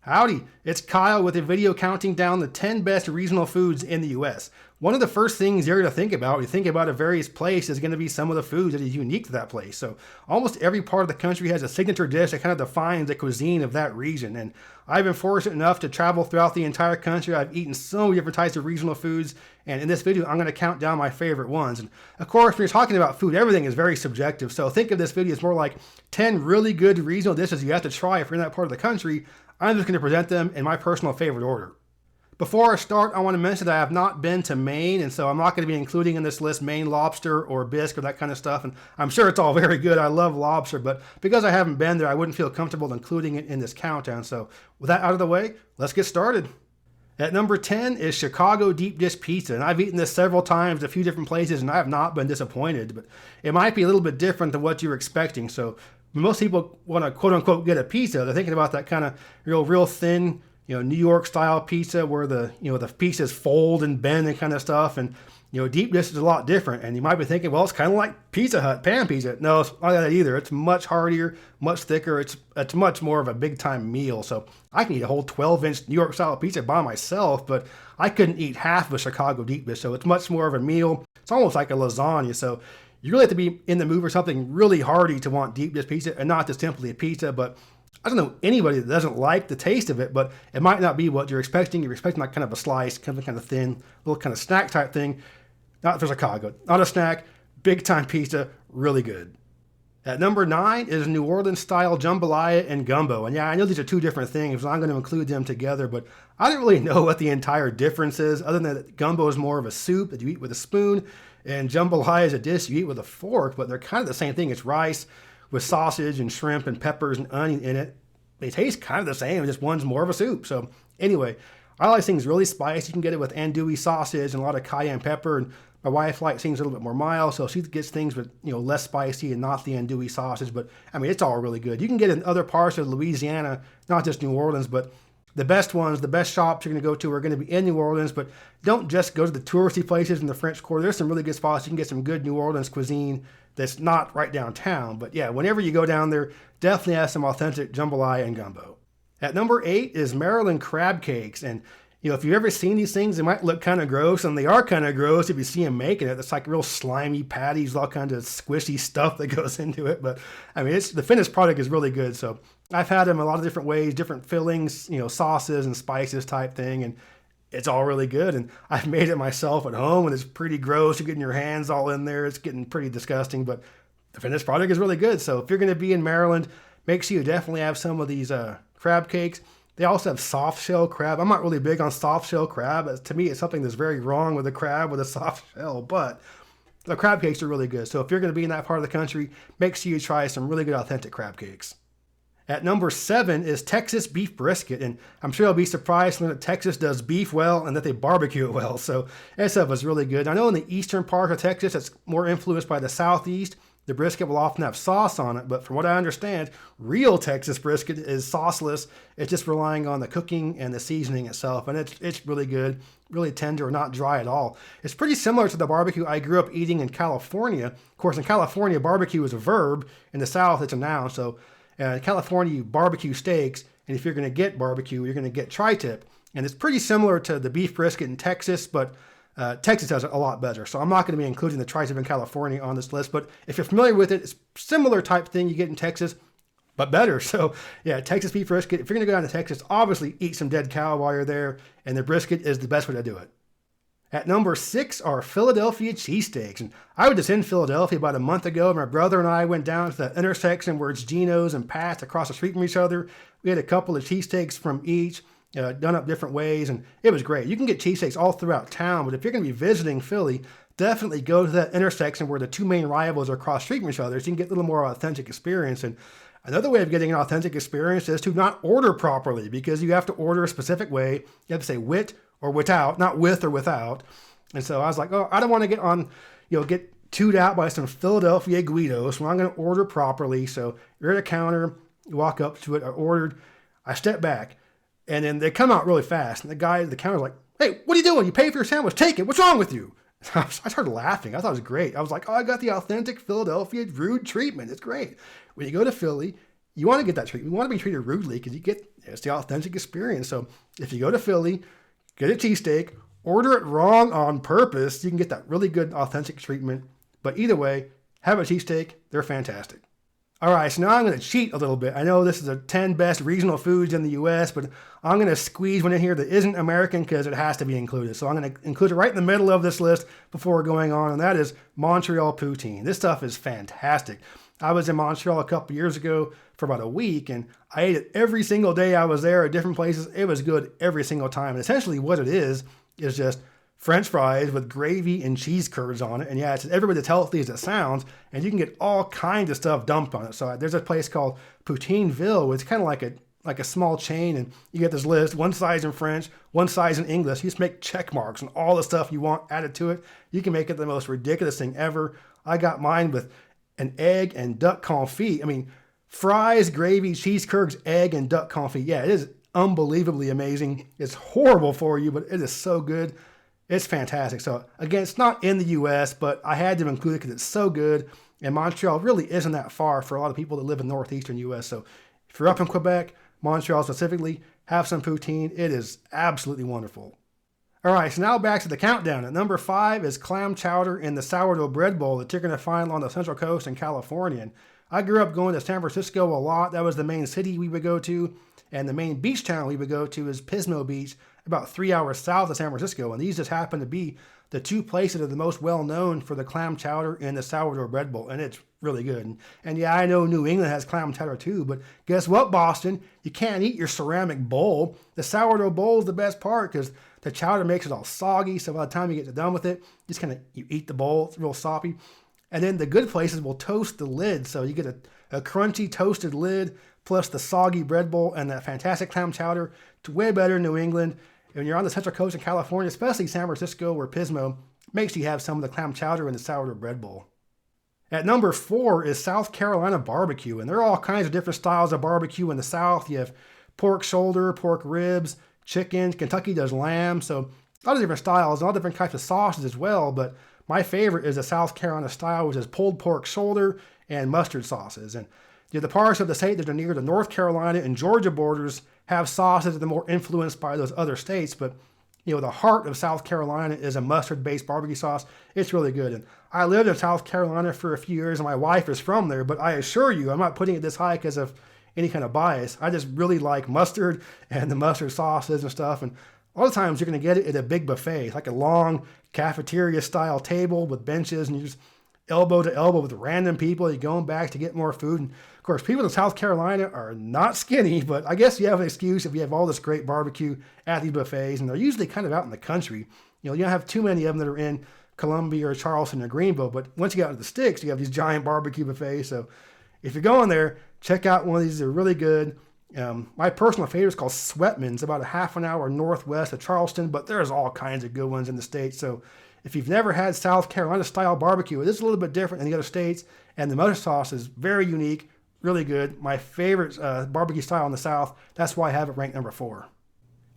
Howdy, it's Kyle with a video counting down the 10 best regional foods in the US. One of the first things you're going to think about when you think about a various place is going to be some of the foods that is unique to that place. So almost every part of the country has a signature dish that kind of defines the cuisine of that region. And I've been fortunate enough to travel throughout the entire country. I've eaten so many different types of regional foods. And in this video, I'm going to count down my favorite ones. And of course, when you're talking about food, everything is very subjective. So think of this video as more like 10 really good regional dishes you have to try if you're in that part of the country. I'm just going to present them in my personal favorite order. Before I start, I want to mention that I have not been to Maine, and so I'm not going to be including in this list Maine lobster or bisque or that kind of stuff. And I'm sure it's all very good. I love lobster, but because I haven't been there, I wouldn't feel comfortable including it in this countdown. So with that out of the way, let's get started. At number 10 is Chicago deep dish pizza, and I've eaten this several times at a few different places, and I have not been disappointed, but it might be a little bit different than what you're expecting. So when most people want to quote unquote get a pizza, they're thinking about that kind of real thin, New York style pizza where the pieces fold and bend and kind of stuff. And, deep dish is a lot different. And you might be thinking, well, it's kind of like Pizza Hut, pan pizza. No, it's not that either. It's much hardier, much thicker. It's much more of a big time meal. So I can eat a whole 12-inch New York style pizza by myself, but I couldn't eat half of a Chicago deep dish. So it's much more of a meal. It's almost like a lasagna. So you really have to be in the mood for something really hearty to want deep dish pizza and not just simply a pizza. But I don't know anybody that doesn't like the taste of it, but it might not be what you're expecting. You're expecting like kind of a slice, kind of thin, little kind of snack type thing. Not for Chicago. Not a snack, big time pizza, really good. At number 9 is New Orleans style Jambalaya and Gumbo. And yeah, I know these are two different things, so I'm going to include them together, but I didn't really know what the entire difference is, other than that Gumbo is more of a soup that you eat with a spoon, and Jambalaya is a dish you eat with a fork, but they're kind of the same thing. It's rice with sausage and shrimp and peppers and onion in it. They taste kind of the same, just one's more of a soup. So anyway, I like things really spicy. You can get it with andouille sausage and a lot of cayenne pepper. And my wife likes things a little bit more mild, so she gets things with less spicy and not the andouille sausage. But I mean, it's all really good. You can get it in other parts of Louisiana, not just New Orleans, but the best ones, the best shops you're going to go to are going to be in New Orleans. But don't just go to the touristy places in the French Quarter. There's some really good spots. You can get some good New Orleans cuisine that's not right downtown. But yeah, whenever you go down there, definitely have some authentic jambalaya and gumbo. At number 8 is Maryland crab cakes. And if you've ever seen these things, they might look kind of gross, and they are kind of gross if you see them making it. It's like real slimy patties, all kinds of squishy stuff that goes into it. But I mean, the finished product is really good. So I've had them a lot of different ways, different fillings, sauces and spices type thing, and it's all really good. And I've made it myself at home, and it's pretty gross. You're getting your hands all in there. It's getting pretty disgusting, but the finished product is really good. So if you're going to be in Maryland, make sure you definitely have some of these crab cakes. They also have soft shell crab. I'm not really big on soft shell crab. To me, it's something that's very wrong with a crab with a soft shell, but the crab cakes are really good. So if you're going to be in that part of the country, make sure you try some really good authentic crab cakes. At number 7 is Texas beef brisket, and I'm sure you'll be surprised to learn that Texas does beef well and that they barbecue it well. So that stuff is really good. I know in the eastern part of Texas, it's more influenced by the southeast. The brisket will often have sauce on it, but from what I understand, real Texas brisket is sauceless. It's just relying on the cooking and the seasoning itself, and it's really good, really tender, not dry at all. It's pretty similar to the barbecue I grew up eating in California. Of course, in California, barbecue is a verb. In the South, it's a noun. So in California, you barbecue steaks, and if you're going to get barbecue, you're going to get tri-tip. And it's pretty similar to the beef brisket in Texas, but Texas does it a lot better. So I'm not going to be including the tri-tip in California on this list, but if you're familiar with it, it's similar type thing you get in Texas, but better. So yeah, Texas beef brisket. If you're going to go down to Texas, obviously eat some dead cow while you're there, and the brisket is the best way to do it. At number 6 are Philadelphia cheesesteaks. And I was just in Philadelphia about a month ago. My brother and I went down to the intersection where it's Geno's and Pat's across the street from each other. We had a couple of cheesesteaks from each, done up different ways, and it was great. You can get cheesesteaks all throughout town, but if you're going to be visiting Philly, definitely go to that intersection where the two main rivals are across the street from each other so you can get a little more authentic experience. And another way of getting an authentic experience is to not order properly, because you have to order a specific way. You have to say with or without, not with or without. And so I was like, I don't want to get chewed out by some Philadelphia Guidos, so I'm going to order properly. So you're at a counter, you walk up to it, I ordered, I step back, and then they come out really fast. And the guy at the counter's like, hey, what are you doing? You pay for your sandwich, take it. What's wrong with you? I started laughing. I thought it was great. I was like, I got the authentic Philadelphia rude treatment. It's great. When you go to Philly, you want to get that treatment. You want to be treated rudely because it's the authentic experience. So if you go to Philly, get a cheesesteak, order it wrong on purpose, you can get that really good authentic treatment. But either way, have a cheesesteak. They're fantastic. All right, so now I'm going to cheat a little bit. I know this is the 10 best regional foods in the U.S., but I'm going to squeeze one in here that isn't American because it has to be included. So I'm going to include it right in the middle of this list before going on, and that is Montreal Poutine. This stuff is fantastic. I was in Montreal a couple years ago for about a week, and I ate it every single day I was there at different places. It was good every single time. And essentially what it is just French fries with gravy and cheese curds on it. And yeah, it's every bit as healthy as it sounds. And you can get all kinds of stuff dumped on it. So there's a place called Poutineville. It's kind of like a small chain. And you get this list, one size in French, one size in English. You just make check marks and all the stuff you want added to it. You can make it the most ridiculous thing ever. I got mine with an egg and duck confit. I mean, fries, gravy, cheese curds, egg, and duck confit. Yeah, it is unbelievably amazing. It's horrible for you, but it is so good. It's fantastic. So again, it's not in the U.S., but I had to include it because it's so good. And Montreal really isn't that far for a lot of people that live in northeastern U.S. So if you're up in Quebec, Montreal specifically, have some poutine. It is absolutely wonderful. All right, so now back to the countdown. At number 5 is clam chowder in the sourdough bread bowl that you're going to find on the Central Coast in California. And I grew up going to San Francisco a lot. That was the main city we would go to. And the main beach town we would go to is Pismo Beach, about 3 hours south of San Francisco. And these just happen to be the two places that are the most well known for the clam chowder and the sourdough bread bowl. And it's really good. And yeah, I know New England has clam chowder too, but guess what, Boston? You can't eat your ceramic bowl. The sourdough bowl is the best part because the chowder makes it all soggy. So by the time you get done with it, you eat the bowl. It's real soppy. And then the good places will toast the lid. So you get a crunchy toasted lid plus the soggy bread bowl and that fantastic clam chowder. It's way better in New England. And when you're on the Central Coast in California, especially San Francisco or Pismo, make sure you have some of the clam chowder and the sourdough bread bowl. At number 4 is South Carolina barbecue. And there are all kinds of different styles of barbecue in the South. You have pork shoulder, pork ribs, chicken. Kentucky does lamb. So a lot of different styles, all different types of sauces as well. But my favorite is the South Carolina style, which is pulled pork shoulder and mustard sauces. And the parts of the state that are near the North Carolina and Georgia borders have sauces that are more influenced by those other states. But the heart of South Carolina is a mustard-based barbecue sauce. It's really good. And I lived in South Carolina for a few years, and my wife is from there. But I assure you, I'm not putting it this high because of any kind of bias. I just really like mustard and the mustard sauces and stuff. And a lot of times you're going to get it at a big buffet. It's like a long cafeteria-style table with benches, and you just elbow to elbow with random people. You're going back to get more food. And of course, people in South Carolina are not skinny, but I guess you have an excuse if you have all this great barbecue at these buffets, and they're usually kind of out in the country. You don't have too many of them that are in Columbia or Charleston or Greenville, but once you get out to the sticks, you have these giant barbecue buffets. So if you're going there, check out one of these. They're really good. My personal favorite is called Sweatman's, about a half an hour northwest of Charleston, but there's all kinds of good ones in the States. So if you've never had South Carolina style barbecue, it is a little bit different than the other states, and the mustard sauce is very unique, really good. My favorite barbecue style in the South. That's why I have it ranked number 4.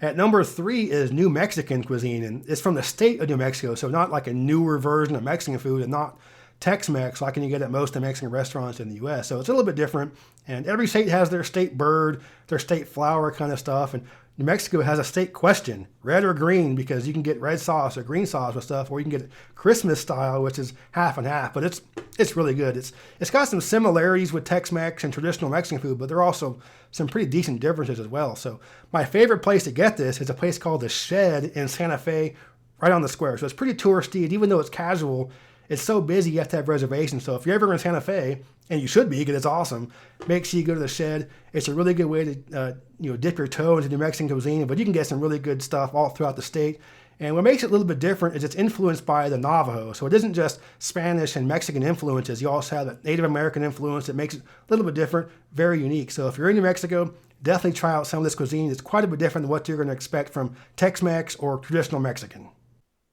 At number 3 is New Mexican cuisine, and it's from the state of New Mexico, so not like a newer version of Mexican food and not Tex-Mex like you get at most of the Mexican restaurants in the U.S. So it's a little bit different, and every state has their state bird, their state flower kind of stuff, and New Mexico has a state question, red or green, because you can get red sauce or green sauce with stuff, or you can get it Christmas style, which is half and half, but it's really good. It's got some similarities with Tex-Mex and traditional Mexican food, but there are also some pretty decent differences as well. So my favorite place to get this is a place called The Shed in Santa Fe, right on the square. So it's pretty touristy, and even though it's casual, it's so busy you have to have reservations. So if you're ever in Santa Fe, and you should be because it's awesome, make sure you go to The Shed. It's a really good way to dip your toe into New Mexican cuisine, but you can get some really good stuff all throughout the state. And what makes it a little bit different is it's influenced by the Navajo. So it isn't just Spanish and Mexican influences. You also have that Native American influence that makes it a little bit different, very unique. So if you're in New Mexico, definitely try out some of this cuisine. It's quite a bit different than what you're going to expect from Tex-Mex or traditional Mexican.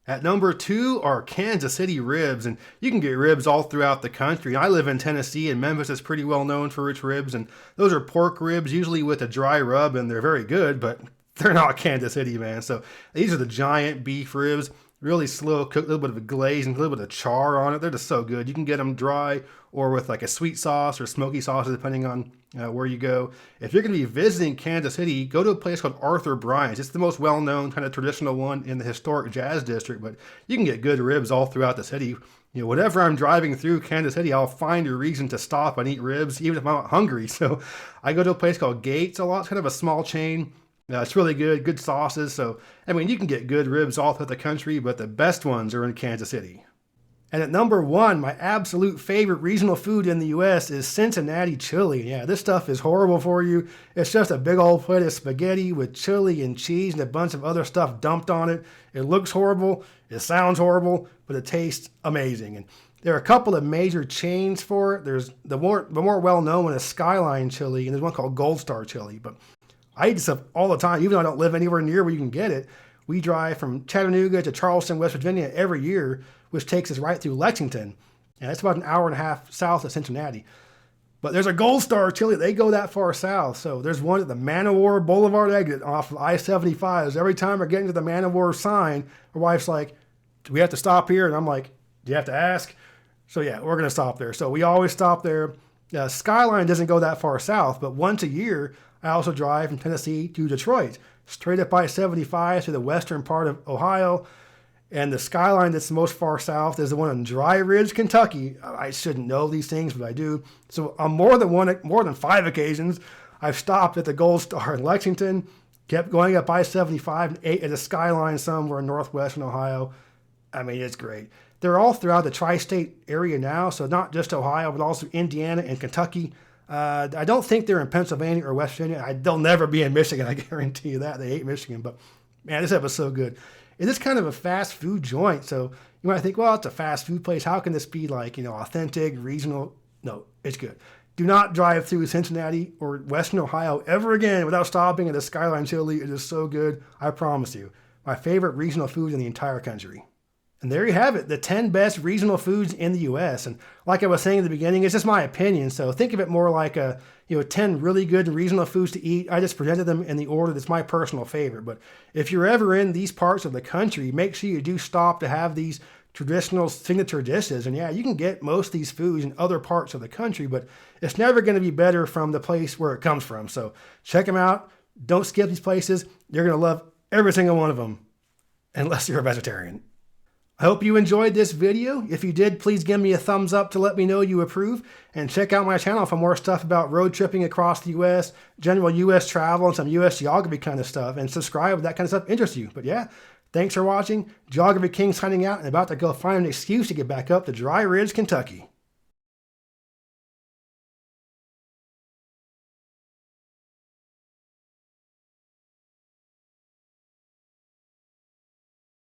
At number 2 are Kansas City ribs, and you can get ribs all throughout the country. I live in Tennessee, and Memphis is pretty well known for its ribs, and those are pork ribs, usually with a dry rub, and they're very good, but they're not Kansas City, man. So these are the giant beef ribs, Really slow cooked, a little bit of a glaze and a little bit of char on it. They're just so good. You can get them dry or with like a sweet sauce or smoky sauce, depending on where you go. If you're going to be visiting Kansas City, go to a place called Arthur Bryant's. It's the most well-known kind of traditional one in the historic Jazz District, but you can get good ribs all throughout the city. Whatever I'm driving through Kansas City, I'll find a reason to stop and eat ribs, even if I'm not hungry. So I go to a place called Gates a lot. It's kind of a small chain. It's really good sauces. So, I mean, you can get good ribs all throughout the country, but the best ones are in Kansas City. And at number one, my absolute favorite regional food in the U.S. is Cincinnati Chili. Yeah, this stuff is horrible for you. It's just a big old plate of spaghetti with chili and cheese and a bunch of other stuff dumped on it. It looks horrible. It sounds horrible, but it tastes amazing. And there are a couple of major chains for it. There's the more well-known one is Skyline Chili, and there's one called Gold Star Chili. But I eat this stuff all the time, even though I don't live anywhere near where you can get it. We drive from Chattanooga to Charleston, West Virginia every year, which takes us right through Lexington. And that's about an hour and a half south of Cincinnati. But there's a Gold Star Chili. They go that far south. So there's one at the Man-O-War Boulevard exit off of I-75. Every time we're getting to the Man-O-War sign, my wife's like, do we have to stop here? And I'm like, do you have to ask? So yeah, we're going to stop there. So we always stop there. Skyline doesn't go that far south, but once a year, I also drive from Tennessee to Detroit, straight up I-75 to the western part of Ohio. And the Skyline that's the most far south is the one in Dry Ridge, Kentucky. I shouldn't know these things, but I do. So on more than 5 occasions, I've stopped at the Gold Star in Lexington, kept going up I-75 and ate at the Skyline somewhere in northwestern Ohio. I mean, it's great. They're all throughout the tri-state area now, so not just Ohio, but also Indiana and Kentucky. I don't think they're in Pennsylvania or West Virginia. They'll never be in Michigan, I guarantee you that. They hate Michigan, but man, this stuff is so good. It is kind of a fast food joint, so you might think, well, it's a fast food place. How can this be like, authentic, regional? No, it's good. Do not drive through Cincinnati or Western Ohio ever again without stopping at the Skyline Chili. It is so good, I promise you. My favorite regional food in the entire country. And there you have it, the 10 best regional foods in the U.S. And like I was saying in the beginning, it's just my opinion. So think of it more like 10 really good regional foods to eat. I just presented them in the order that's my personal favorite. But if you're ever in these parts of the country, make sure you do stop to have these traditional signature dishes. And yeah, you can get most of these foods in other parts of the country, but it's never going to be better from the place where it comes from. So check them out. Don't skip these places. You're going to love every single one of them, unless you're a vegetarian. I hope you enjoyed this video. If you did, please give me a thumbs up to let me know you approve. And check out my channel for more stuff about road tripping across the U.S., general U.S. travel, and some U.S. geography kind of stuff. And subscribe if that kind of stuff interests you. But yeah, thanks for watching. Geography King signing out and about to go find an excuse to get back up to Dry Ridge, Kentucky.